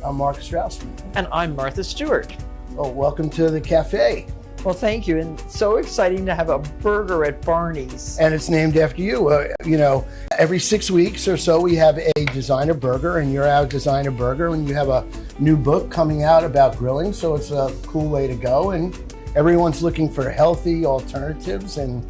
I'm Mark Strausman. And I'm Martha Stewart. Oh, welcome to the cafe. Well, thank you. And so exciting to have a burger at Barney's. And it's named after you. Every 6 weeks or so we have a designer burger, and you're our designer burger, and you have a new book coming out about grilling, so it's a cool way to go. And everyone's looking for healthy alternatives and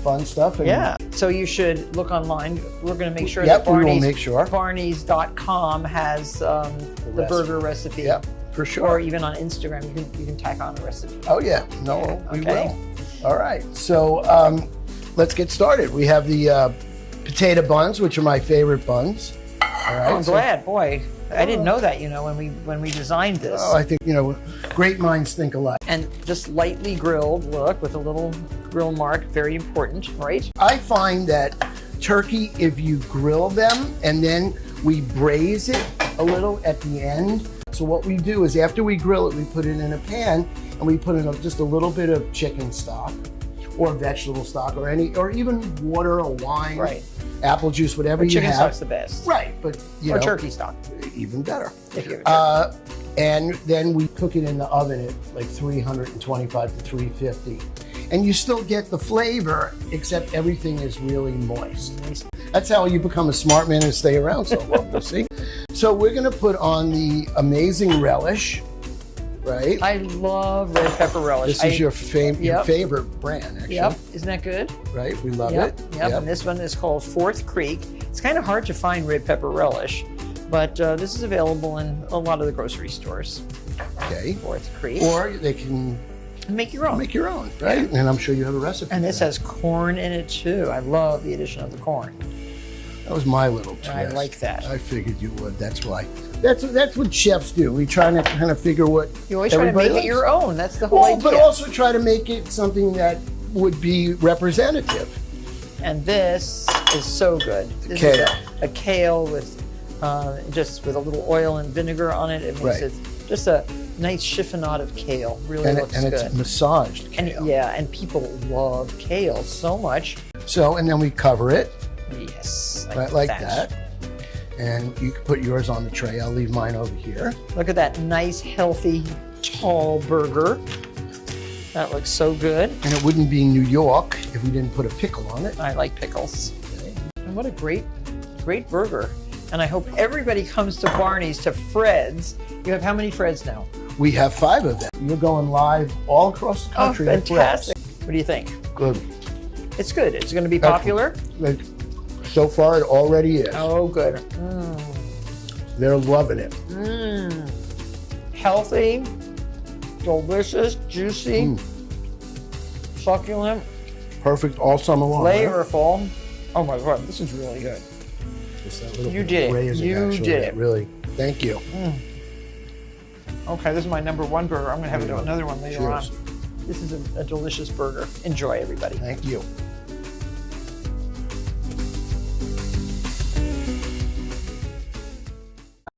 fun stuff. And yeah, so you should look online. We're going to make sure yep, that Barney's, we will make sure. Barneys.com has the burger recipe. Yep, for sure. Or even on Instagram, you can tack on a recipe. Oh yeah, no, we okay. will. All right, so let's get started. We have the potato buns, which are my favorite buns. All right, I'm glad, boy. I didn't know that, when we designed this. Oh, I think, great minds think alike. And just lightly grilled, look, with a little grill mark, very important, right? I find that turkey, if you grill them and then we braise it a little at the end. So what we do is after we grill it, we put it in a pan and we put in just a little bit of chicken stock or vegetable stock or even water or wine. Right. Apple juice, whatever you have. Chicken stock's the best. Right, but or turkey stock. Even better. If you have and then we cook it in the oven at like 325 to 350. And you still get the flavor, except everything is really moist. That's how you become a smart man and stay around so long, you see? So we're gonna put on the amazing relish, right? I love red pepper relish. This is your favorite brand, actually. Yep, isn't that good? Right, we love it. Yep, and this one is called Fourth Creek. It's kind of hard to find red pepper relish, but this is available in a lot of the grocery stores. Okay. Fourth Creek. Or they can make your own. Make your own, right? Yeah. And I'm sure you have a recipe. And this has corn in it too. I love the addition of the corn. That was my little twist. I like that. I figured you would. That's why. That's what chefs do. We try to kind of figure what you always try to make it your own. That's the whole idea. But also try to make it something that would be representative. And this is so good. This kale. Is a kale with just with a little oil and vinegar on it. It makes it just a nice chiffonade of kale. Really looks good. And it's massaged kale. And people love kale so much. So, and then we cover it. Yes. Like that. And you can put yours on the tray. I'll leave mine over here. Look at that nice, healthy, tall burger. That looks so good. And it wouldn't be New York if we didn't put a pickle on it. I like pickles. Okay. And what a great burger. And I hope everybody comes to Barney's to Fred's. You have how many Fred's now? We have 5 of them. You're going live all across the country. Oh, fantastic. What do you think? Good. It's good. It's going to be popular? So far, it already is. Oh, good. They're loving it. Healthy, delicious, juicy, succulent. Perfect all summer long. Flavorful. Right? Oh my God, this is really good. You did it. You did it. Really. Thank you. Okay, this is my #1 burger. I'm going to have another one later on. This is a delicious burger. Enjoy, everybody. Thank you.